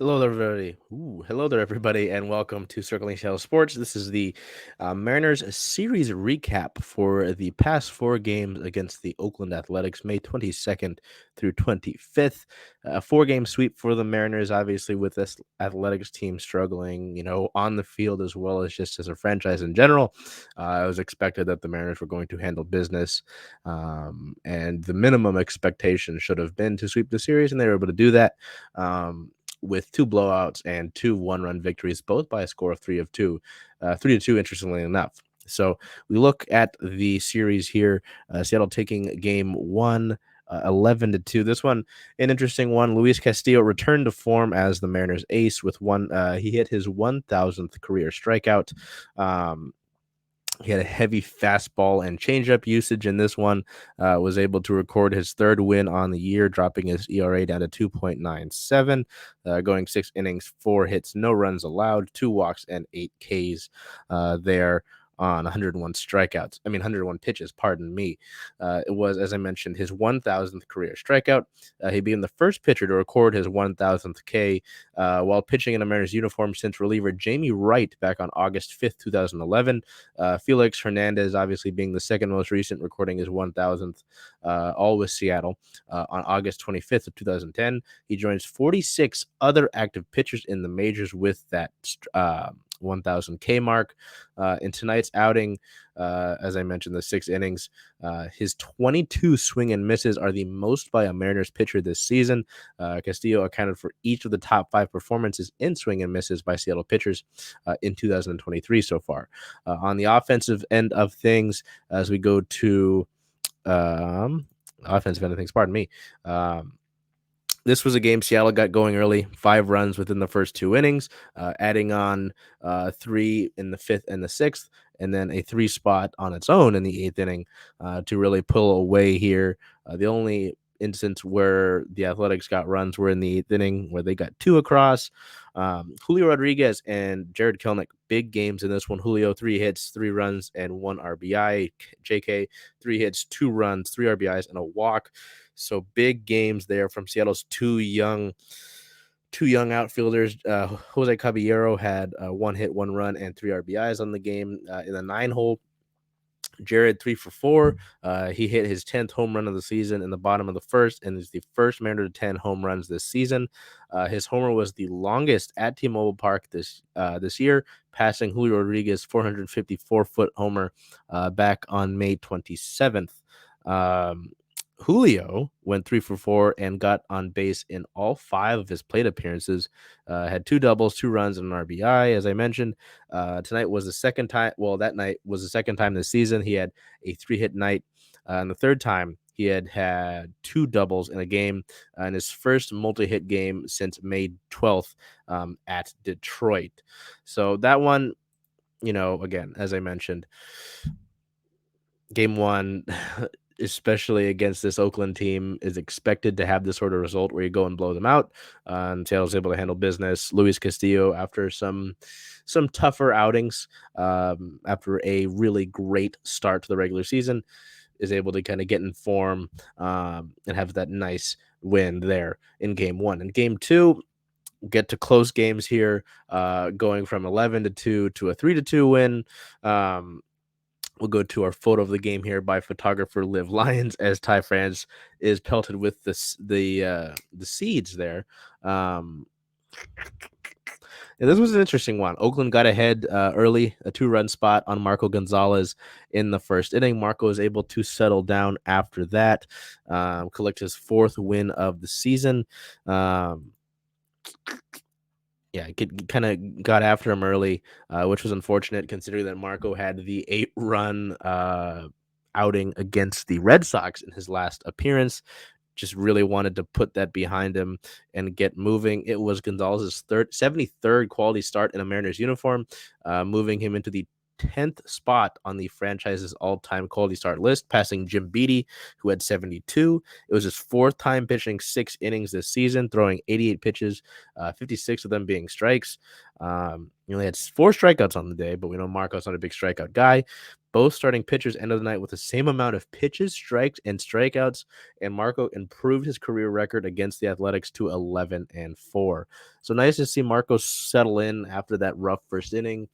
Hello there, everybody, and welcome to Circling Seattle Sports. This is the Mariners series recap for the past four games against the Oakland Athletics, May 22nd through 25th. A four-game sweep for the Mariners, obviously, with this Athletics team struggling, on the field as well as just as a franchise in general. It was expected that the Mariners were going to handle business, and the minimum expectation should have been to sweep the series, and they were able to do that. With two blowouts and two one-run victories, both by a score of 3-2, 3-2, interestingly enough. So we look at the series here. Seattle taking game one, 11-2. This one, an interesting one. Luis Castillo returned to form as the Mariners ace with one. He hit his 1,000th career strikeout. He had a heavy fastball and changeup usage in this one, was able to record his third win on the year, dropping his ERA down to 2.97, going 6 innings, 4 hits, no runs allowed, 2 walks, and 8 Ks there on 101 pitches, pardon me. It was, as I mentioned, his 1,000th career strikeout. He became the first pitcher to record his 1,000th K while pitching in a Mariners uniform since reliever Jamie Wright back on August 5th, 2011. Felix Hernandez, obviously being the second most recent, recording his 1,000th, all with Seattle on August 25th of 2010. He joins 46 other active pitchers in the majors with that 1,000K mark. In tonight's outing, as I mentioned, the 6 innings, his 22 swing and misses are the most by a Mariners pitcher this season. Castillo accounted for each of the top 5 performances in swing and misses by Seattle pitchers in 2023 so far. On the offensive end of things, as we go to offensive end of things, pardon me. This was a game Seattle got going early, 5 runs within the first 2 innings, adding on 3 in the 5th and the 6th, and then a 3 spot on its own in the 8th inning to really pull away here. The only instance where the Athletics got runs were in the 8th inning where they got 2 across. Julio Rodriguez and Jared Kelenic, big games in this one. Julio, 3 hits, 3 runs, and 1 RBI. JK, 3 hits, 2 runs, 3 RBIs, and a walk. So big games there from Seattle's two young outfielders. Jose Caballero had 1 hit, 1 run, and 3 RBIs on the game in the 9-hole. Jared 3 for 4. He hit his 10th home run of the season in the bottom of the first, and is the first Mariner to 10 home runs this season. His homer was the longest at T-Mobile Park this year, passing Julio Rodriguez's 454-foot homer back on May 27th. Julio went 3 for 4 and got on base in all 5 of his plate appearances. Had 2 doubles, 2 runs, and an RBI. As I mentioned, tonight was the second time. Well, that night was the second time this season he had a 3-hit night, and the third time he had 2 doubles in a game in his first multi-hit game since May 12th at Detroit. So that one, again, as I mentioned, game one, especially against this Oakland team, is expected to have this sort of result where you go and blow them out. And Seattle's able to handle business. Luis Castillo, after some tougher outings, after a really great start to the regular season, is able to kind of get in form and have that nice win there in game one. And game two, get to close games here, going from 11-2 to a 3-2 win. We'll go to our photo of the game here by photographer Liv Lyons as Ty France is pelted with the seeds there. And this was an interesting one. Oakland got ahead early, a 2-run spot on Marco Gonzalez in the first inning. Marco was able to settle down after that, collect his 4th win of the season. Yeah, kind of got after him early, which was unfortunate considering that Marco had the 8-run outing against the Red Sox in his last appearance. Just really wanted to put that behind him and get moving. It was Gonzalez's 73rd quality start in a Mariners uniform, moving him into the 10th spot on the franchise's all-time quality start list, passing Jim Beattie, who had 72. It was his fourth time pitching 6 innings this season, throwing 88 pitches, 56 of them being strikes. He only had 4 strikeouts on the day, but we know Marco's not a big strikeout guy. Both starting pitchers ended the night with the same amount of pitches, strikes, and strikeouts, and Marco improved his career record against the Athletics to 11-4. So nice to see Marco settle in after that rough first inning.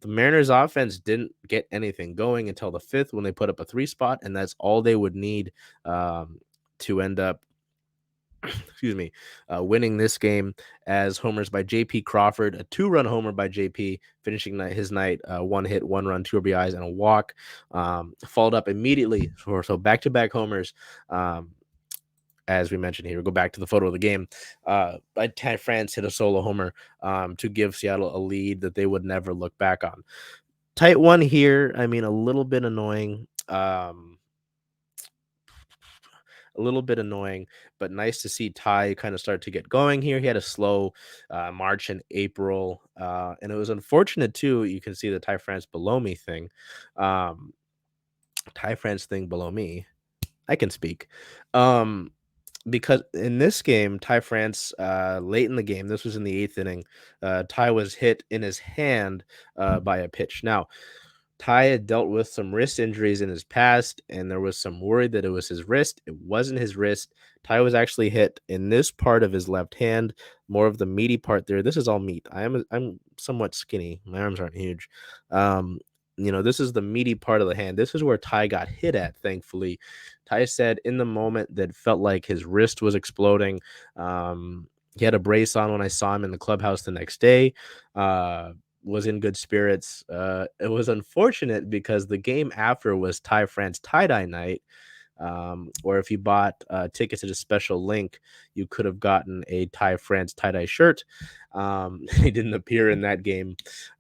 The Mariners offense didn't get anything going until the 5th when they put up a 3 spot, and that's all they would need to end up winning this game, as homers by J.P. Crawford, a 2-run homer by J.P., finishing his night, 1 hit, 1 run, 2 RBIs, and a walk, followed up immediately. So back-to-back homers, as we mentioned here. We'll go back to the photo of the game. Ty France hit a solo homer to give Seattle a lead that they would never look back on. Tight one here. I mean, a little bit annoying. But nice to see Ty kind of start to get going here. He had a slow March and April, and it was unfortunate too. You can see the Ty France below me thing. Ty France thing below me. I can speak. Because in this game, Ty France, late in the game, this was in the 8th inning, Ty was hit in his hand by a pitch. Now, Ty had dealt with some wrist injuries in his past, and there was some worry that it was his wrist. It wasn't his wrist. Ty was actually hit in this part of his left hand, more of the meaty part there. This is all meat. I'm somewhat skinny. My arms aren't huge. This is the meaty part of the hand. This is where Ty got hit at, thankfully. Ty said in the moment that felt like his wrist was exploding. He had a brace on when I saw him in the clubhouse the next day. Was in good spirits. It was unfortunate because the game after was Ty France tie-dye night, or if you bought tickets at a special link, you could have gotten a Ty France tie-dye shirt. He didn't appear in that game.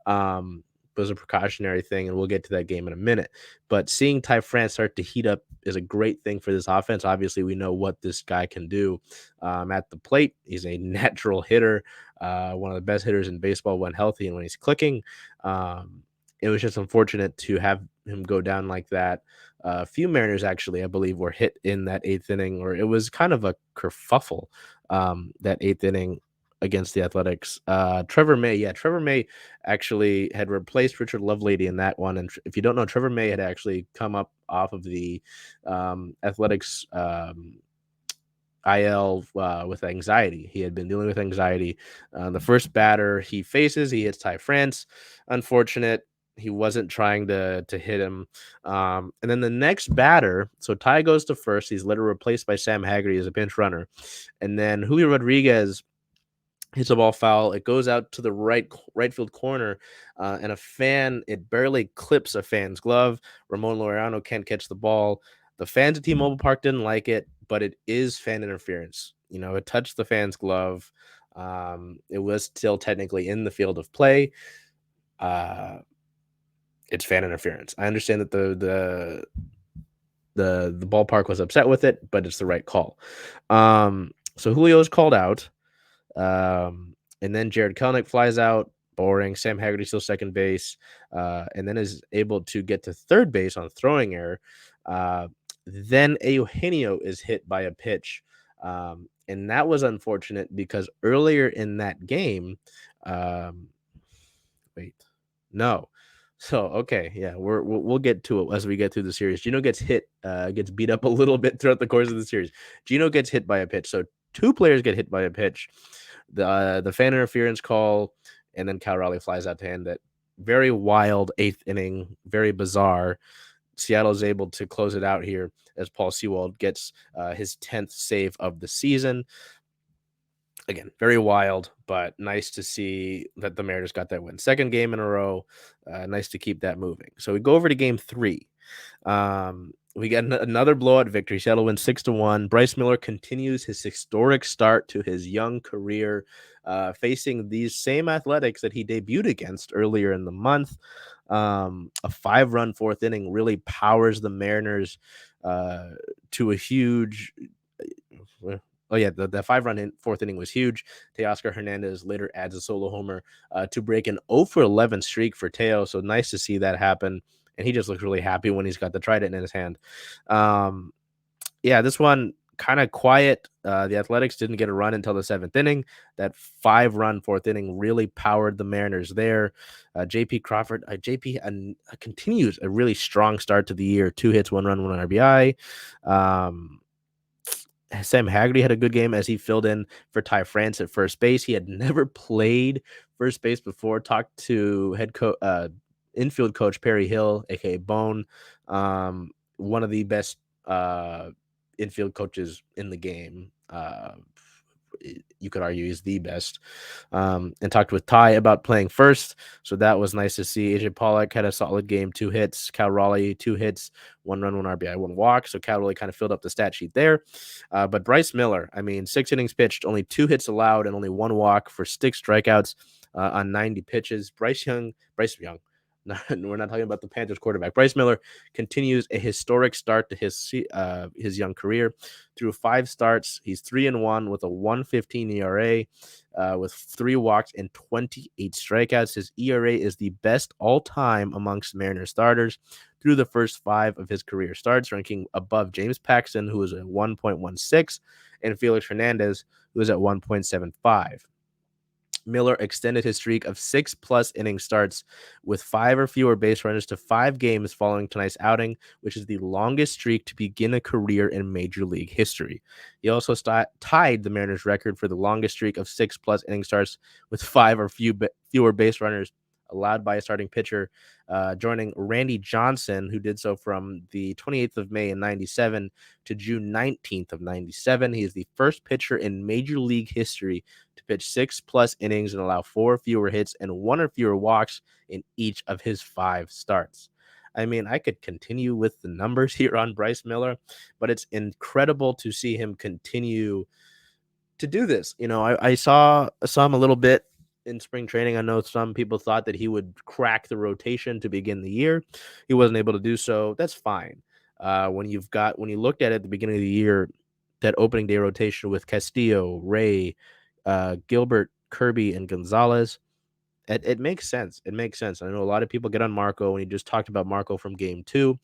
It was a precautionary thing, and we'll get to that game in a minute. But seeing Ty France start to heat up is a great thing for this offense. Obviously, we know what this guy can do at the plate. He's a natural hitter, one of the best hitters in baseball when healthy and when he's clicking. It was just unfortunate to have him go down like that. A few Mariners, actually, I believe, were hit in that 8th inning, or it was kind of a kerfuffle, that 8th inning against the Athletics. Trevor May actually had replaced Richard Lovelady in that one. And if you don't know, Trevor May had actually come up off of the Athletics IL with anxiety. He had been dealing with anxiety. The first batter he faces, he hits Ty France. Unfortunate. He wasn't trying to hit him. And then the next batter, so Ty goes to first. He's later replaced by Sam Haggerty as a pinch runner. And then Julio Rodriguez hits a ball foul. It goes out to the right field corner, and it barely clips a fan's glove. Ramon Laureano can't catch the ball. The fans at T-Mobile Park didn't like it, but it is fan interference. It touched the fan's glove. It was still technically in the field of play. It's fan interference. I understand that the ballpark was upset with it, but it's the right call. So Julio is called out. And then Jared Kelenic flies out, boring. Sam Haggerty still second base, and then is able to get to third base on throwing error. Then Eugenio is hit by a pitch, and that was unfortunate because earlier in that game, we'll get to it as we get through the series. Gino gets beat up a little bit throughout the course of the series. Gino gets hit by a pitch, so 2 players get hit by a pitch. The fan interference call, and then Cal Raleigh flies out to end it. Very wild 8th inning, very bizarre. Seattle is able to close it out here as Paul Sewald gets his 10th save of the season. Again, very wild, but nice to see that the Mariners got that win. Second game in a row. Nice to keep that moving. So we go over to game 3. We got another blowout victory. Seattle wins 6-1. Bryce Miller continues his historic start to his young career, facing these same Athletics that he debuted against earlier in the month. A 5-run 4th inning really powers the Mariners to a huge Oh yeah, the 5 run fourth inning was huge. Teoscar Hernandez later adds a solo homer to break an 0 for 11 streak for Teo. So nice to see that happen, and he just looks really happy when he's got the trident in his hand. Um, yeah, this one kind of quiet. The Athletics didn't get a run until the seventh inning. That 5 run fourth inning really powered the Mariners there. JP Crawford, JP continues a really strong start to the year. 2 hits, 1 run, 1 RBI. Um, Sam Haggerty had a good game as he filled in for Ty France at first base. He had never played first base before. Talked to infield coach Perry Hill, aka Bone, one of the best infield coaches in the game. You could argue he's the best. And talked with Ty about playing first. So that was nice to see. AJ Pollock had a solid game, 2 hits. Cal Raleigh, 2 hits, 1 run, 1 RBI, 1 walk. So Cal really kind of filled up the stat sheet there. But Bryce Miller, I mean, 6 innings pitched, only 2 hits allowed, and only 1 walk for 6 strikeouts on 90 pitches. Bryce Young. We're not talking about the Panthers quarterback. Bryce Miller continues a historic start to his young career. Through 5 starts, he's 3-1 with a 1.15 ERA, with 3 walks and 28 strikeouts. His ERA is the best all time amongst Mariners starters through the first 5 of his career starts, ranking above James Paxton, who is at 1.16, and Felix Hernandez, who is at 1.75. Miller extended his streak of 6+ inning starts with 5 or fewer base runners to 5 games following tonight's outing, which is the longest streak to begin a career in Major League history. He also tied the Mariners' record for the longest streak of 6+ inning starts with 5 or fewer base runners allowed by a starting pitcher, joining Randy Johnson, who did so from the 28th of May in 97 to June 19th of 97. He is the first pitcher in Major League history to pitch 6+ innings and allow 4 fewer hits and 1 or fewer walks in each of his 5 starts. I mean, I could continue with the numbers here on Bryce Miller, but it's incredible to see him continue to do this. I saw him a little bit in spring training. I know some people thought that he would crack the rotation to begin the year. He wasn't able to do so. That's fine. When you looked at it at the beginning of the year, that opening day rotation with Castillo, Ray, Gilbert, Kirby, and Gonzalez, it makes sense. It makes sense. I know a lot of people get on Marco, and he just talked about Marco from game 2.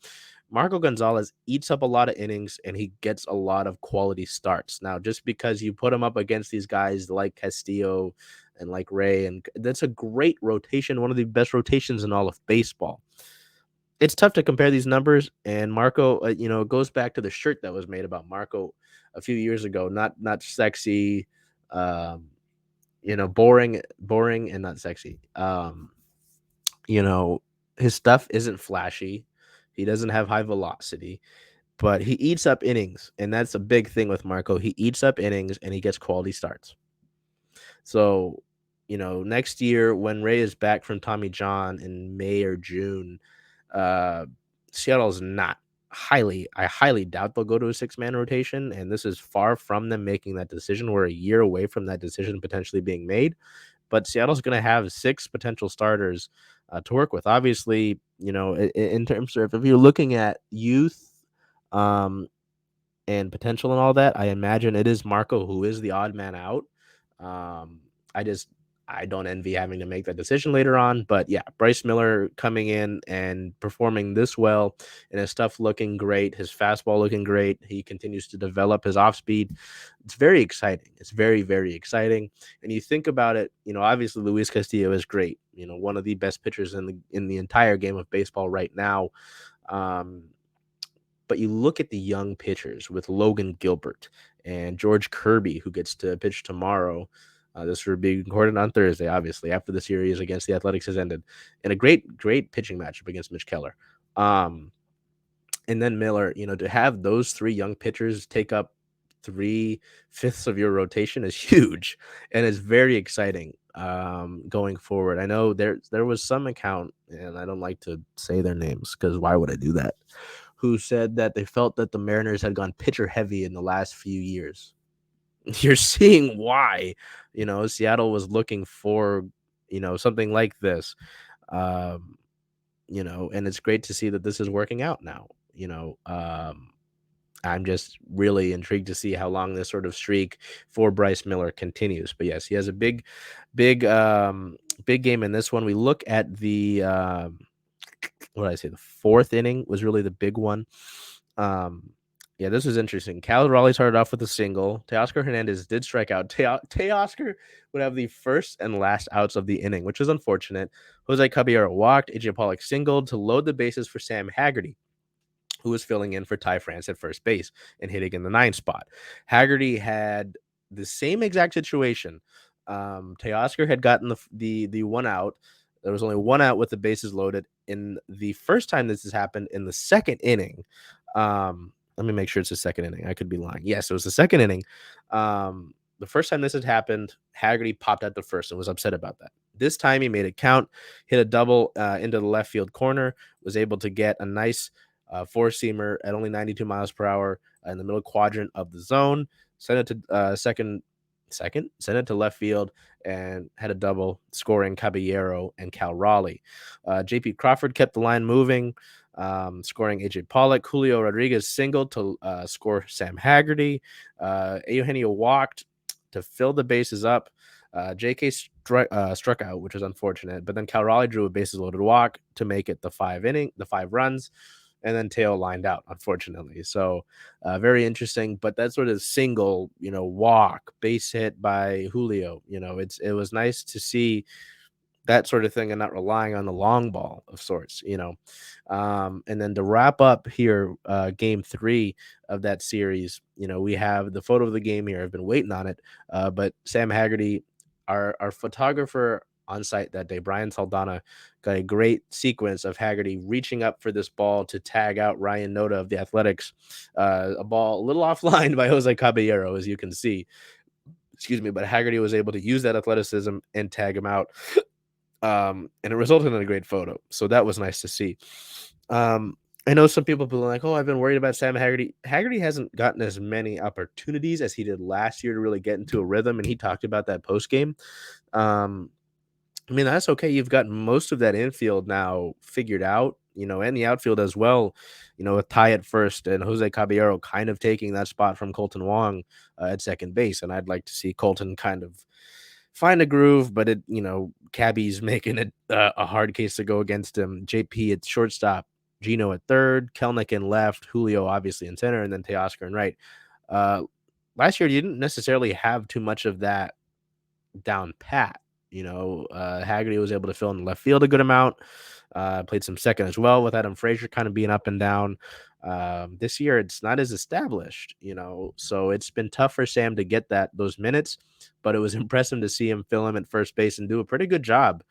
Marco Gonzalez eats up a lot of innings and he gets a lot of quality starts. Now, just because you put him up against these guys like Castillo and like Ray, and that's a great rotation, one of the best rotations in all of baseball. It's tough to compare these numbers, and Marco, it goes back to the shirt that was made about Marco a few years ago. Not sexy, boring and not sexy. You know, his stuff isn't flashy. He doesn't have high velocity, but he eats up innings, and that's a big thing with Marco. He eats up innings and he gets quality starts. So, next year when Ray is back from Tommy John in May or June, uh, Seattle's not I highly doubt they'll go to a 6-man rotation, and this is far from them making that decision. We're a year away from that decision potentially being made, but Seattle's going to have 6 potential starters to work with. Obviously, in terms of if you're looking at youth, um, and potential and all that, I imagine it is Marco who is the odd man out. Um, I just I don't envy having to make that decision later on. But yeah, Bryce Miller coming in and performing this well, and his stuff looking great, his fastball looking great. He continues to develop his off speed. It's very exciting. It's very, very exciting. And you think about it, obviously Luis Castillo is great. One of the best pitchers in the entire game of baseball right now. Um, but you look at the young pitchers with Logan Gilbert and George Kirby, who gets to pitch tomorrow. This will be recorded on Thursday, obviously, after the series against the Athletics has ended, and a great, great pitching matchup against Mitch Keller. And then Miller, to have those 3 young pitchers take up 3/5 of your rotation is huge, and it's very exciting going forward. I know there was some account, and I don't like to say their names because why would I do that, who said that they felt that the Mariners had gone pitcher heavy in the last few years. You're seeing why, Seattle was looking for, something like this. And it's great to see that this is working out now. I'm just really intrigued to see how long this sort of streak for Bryce Miller continues. But yes, he has a big, big game in this one. We look at the what did I say? The fourth inning was really the big one. Um, yeah, this was interesting. Cal Raleigh started off with a single. Teoscar Hernandez did strike out. Teoscar would have the first and last outs of the inning, which is unfortunate. Jose Caballero walked. AJ Pollock singled to load the bases for Sam Haggerty, who was filling in for Ty France at first base and hitting in the 9th spot. Haggerty had the same exact situation. Teoscar had gotten the one out. There was only one out with the bases loaded. In the first time this has happened in the second inning, let me make sure it's the second inning. I could be lying. Yes, it was the second inning. The first time this had happened, Haggerty popped out the first and was upset about that. This time he made it count, hit a double into the left field corner, was able to get a nice four-seamer at only 92 miles per hour in the middle quadrant of the zone, sent it to sent it to left field, and had a double, scoring Caballero and Cal Raleigh. J.P. Crawford kept the line moving, scoring A.J. Pollock. Julio Rodriguez singled to score Sam Haggerty. Eugenio walked to fill the bases up. J.K. struck out, which was unfortunate, but then Cal Raleigh drew a bases loaded walk to make it the 5 runs, and then Teo lined out, unfortunately. So very interesting. But that sort of single, walk, base hit by Julio, it was nice to see that sort of thing and not relying on the long ball of sorts. And then to wrap up here, game 3 of that series, we have the photo of the game here. I've been waiting on it. But Sam Haggerty, our photographer on site that day, Brian Saldana, got a great sequence of Haggerty reaching up for this ball to tag out Ryan Noda of the Athletics. A ball a little offline by Jose Caballero, as you can see. Excuse me, but Haggerty was able to use that athleticism and tag him out. And it resulted in a great photo. So that was nice to see. I know some people be like, "Oh, I've been worried about Sam Haggerty." Haggerty hasn't gotten as many opportunities as he did last year to really get into a rhythm, and he talked about that post game. Um, I mean, that's okay. You've got most of that infield now figured out, and the outfield as well, with Ty at first and Jose Caballero kind of taking that spot from Colton Wong at second base. And I'd like to see Colton kind of find a groove, but Cabby's making it a hard case to go against him. JP at shortstop, Gino at third, Kelnick in left, Julio obviously in center, and then Teoscar in right. Uh, Last year, you didn't necessarily have too much of that down pat. Haggerty was able to fill in left field a good amount. Played some second as well with Adam Frazier kind of being up and down. This year it's not as established, so it's been tough for Sam to get those minutes, but it was impressive to see him fill him at first base and do a pretty good job.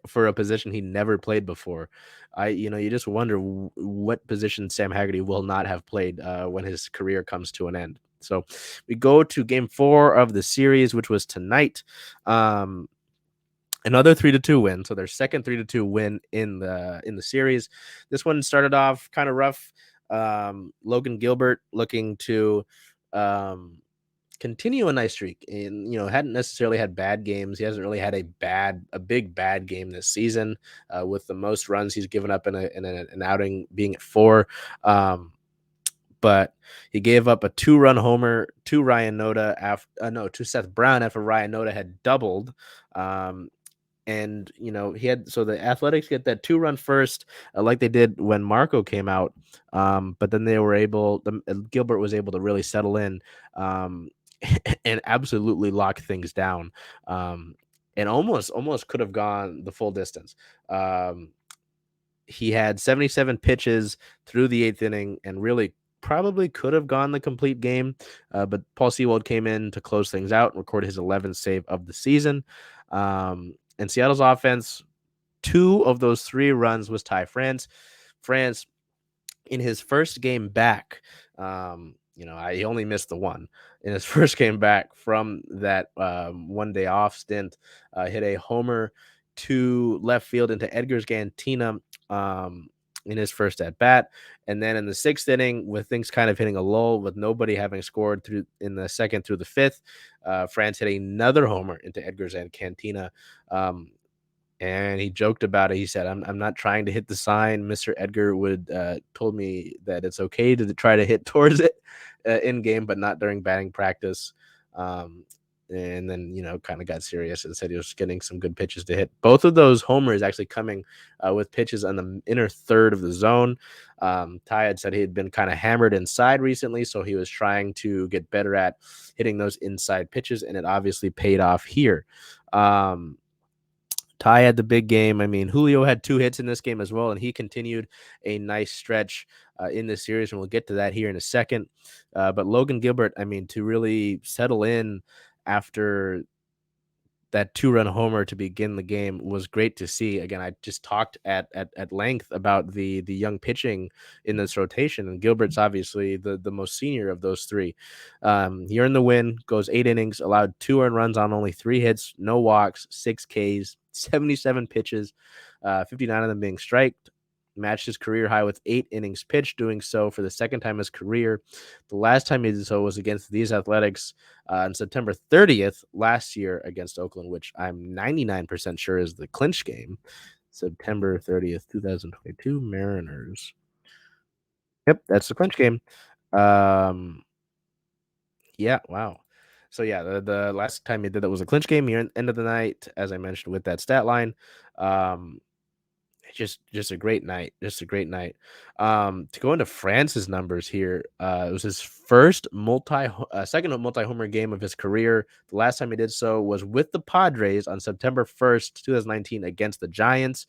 For a position he never played before. You just wonder what position Sam Haggerty will not have played when his career comes to an end. So we go to game 4 of the series, which was tonight. Another 3-2 win. So their second 3-2 win in the series. This one started off kind of rough. Logan Gilbert looking to continue a nice streak, and hadn't necessarily had bad games. He hasn't really had a big bad game this season, with the most runs he's given up in an outing being at 4. But he gave up a 2-run homer to Ryan Noda to Seth Brown after Ryan Noda had doubled. And so the Athletics get that 2-run first, like they did when Marco came out. But then Gilbert was able to really settle in, and absolutely lock things down. And almost could have gone the full distance. He had 77 pitches through the 8th inning and really probably could have gone the complete game. But Paul Sewald came in to close things out and recorded his 11th save of the season. And Seattle's offense, 2 of those 3 runs was Ty France. France, in his first game back, he only missed the one. In his first game back from that 1-day off stint, hit a homer to left field into Edgar's Cantina in his first at bat. And then in the 6th inning, with things kind of hitting a lull, with nobody having scored through in the 2nd through the 5th, France hit another homer into Edgar's Cantina. and he joked about it. He said, "I'm not trying to hit the sign. Mr. Edgar would told me that it's okay to try to hit towards it in game, but not during batting practice." Um, and then kind of got serious and said he was getting some good pitches to hit. Both of those homers actually coming with pitches on the inner third of the zone. Ty had said he had been kind of hammered inside recently, so he was trying to get better at hitting those inside pitches, and it obviously paid off here. Um, Ty had the big game. I mean, Julio had 2 hits in this game as well, and he continued a nice stretch in this series, and we'll get to that here in a second. But Logan Gilbert, I mean, to really settle in after that 2-run homer to begin the game was great to see. Again, I just talked at length about the young pitching in this rotation, and Gilbert's obviously the most senior of those 3. He earned the win, goes 8 innings, allowed 2 earned runs on only 3 hits, no walks, 6 Ks, 77 pitches, 59 of them being striked. Matched his career high with 8 innings pitched, doing so for the second time in his career. The last time he did so was against these Athletics on September 30th last year against Oakland, which I'm 99% sure is the clinch game. September 30th, 2022, Mariners. Yep, that's the clinch game. Um, yeah, wow. So yeah, the last time he did that was a clinch game here at the end of the night, as I mentioned with that stat line. Um, just a great night, just a great night. To go into France's numbers here, it was his first second multi-homer game of his career. The last time he did so was with the Padres on September 1st, 2019 against the Giants.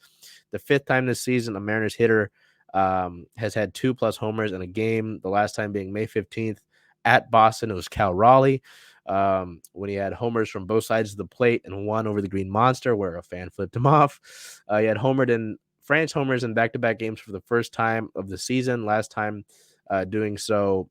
The 5th time this season a Mariners hitter has had 2+ homers in a game, the last time being May 15th at Boston. It was Cal Raleigh, when he had homers from both sides of the plate and one over the Green Monster, where a fan flipped him off. He had homered in France homers in back-to-back games for the first time of the season. Last time doing so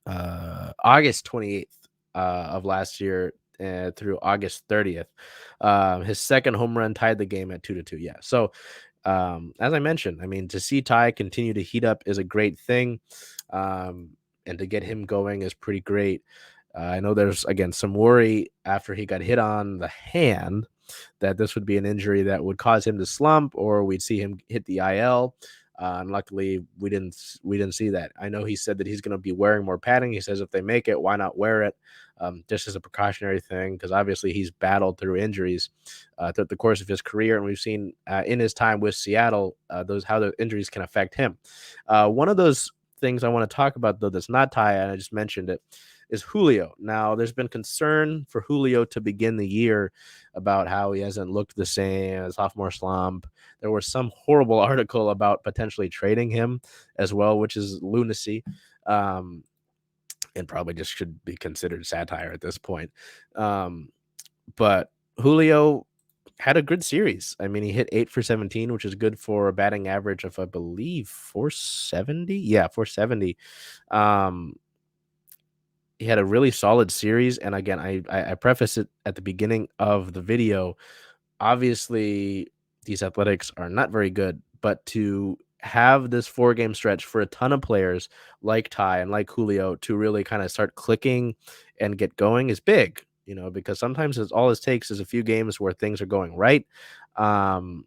August 28th of last year through August 30th. His second home run tied the game at 2-2. Yeah. So as I mentioned, I mean, to see Ty continue to heat up is a great thing. And to get him going is pretty great. I know there's, again, some worry after he got hit on the hand that this would be an injury that would cause him to slump or we'd see him hit the IL. And luckily, we didn't see that. I know he said that he's going to be wearing more padding. He says if they make it, why not wear it, just as a precautionary thing? Because obviously he's battled through injuries throughout the course of his career, and we've seen in his time with Seattle those how the injuries can affect him. One of those things I want to talk about, though, that's not Ty, and I just mentioned it, is Julio. Now, there's been concern for Julio to begin the year about how he hasn't looked the same as sophomore slump. There was some horrible article about potentially trading him as well, which is lunacy, and probably just should be considered satire at this point. Um, but Julio had a good series. I mean, he hit 8 for 17, which is good for a batting average of, I believe, 470. Yeah, 470. Um, he had a really solid series, and again, I preface it at the beginning of the video. Obviously, these Athletics are not very good, but to have this 4-game stretch for a ton of players like Ty and like Julio to really kind of start clicking and get going is big, because sometimes it's all it takes is a few games where things are going right. Um,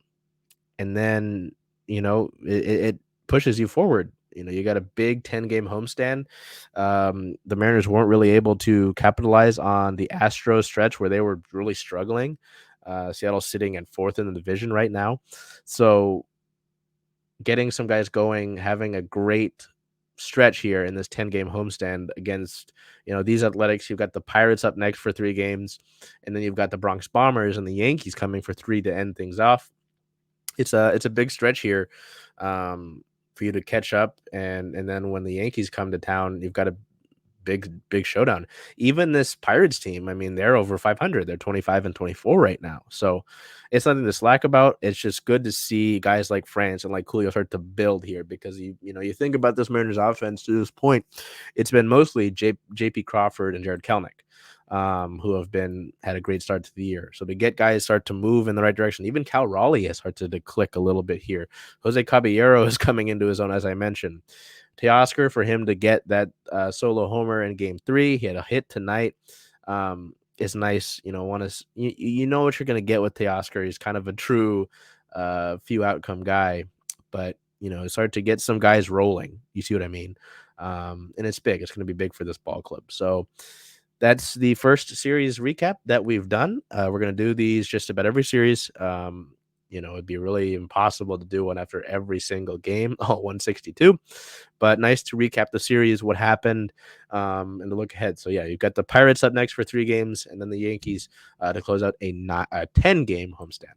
and then it pushes you forward. You got a big 10-game homestand. The Mariners weren't really able to capitalize on the Astros stretch where they were really struggling. Seattle's sitting at 4th in the division right now, so getting some guys going, having a great stretch here in this 10-game homestand against these Athletics. You've got the Pirates up next for 3 games, and then you've got the Bronx Bombers and the Yankees coming for 3 to end things off. It's a big stretch here, for you to catch up, and then when the Yankees come to town, you've got a big showdown. Even this Pirates team, I mean, they're over 500. They're 25-24 right now, so it's nothing to slack about. It's just good to see guys like France and like Julio start to build here, because you think about this Mariners offense to this point, it's been mostly JP Crawford and Jared Kelenic, who have had a great start to the year. So to get guys start to move in the right direction, even Cal Raleigh has started to click a little bit here. Jose Caballero is coming into his own, as I mentioned. Teoscar, for him to get that solo homer in Game 3, he had a hit tonight. is nice. Want to you know what you're gonna get with Teoscar. He's kind of a true few outcome guy, but start to get some guys rolling. You see what I mean? And it's big. It's going to be big for this ball club. So that's the first series recap that we've done. We're going to do these just about every series. It'd be really impossible to do one after every single game, all 162. But nice to recap the series, what happened, and to look ahead. So, yeah, you've got the Pirates up next for 3 games, and then the Yankees to close out a 10-game homestand.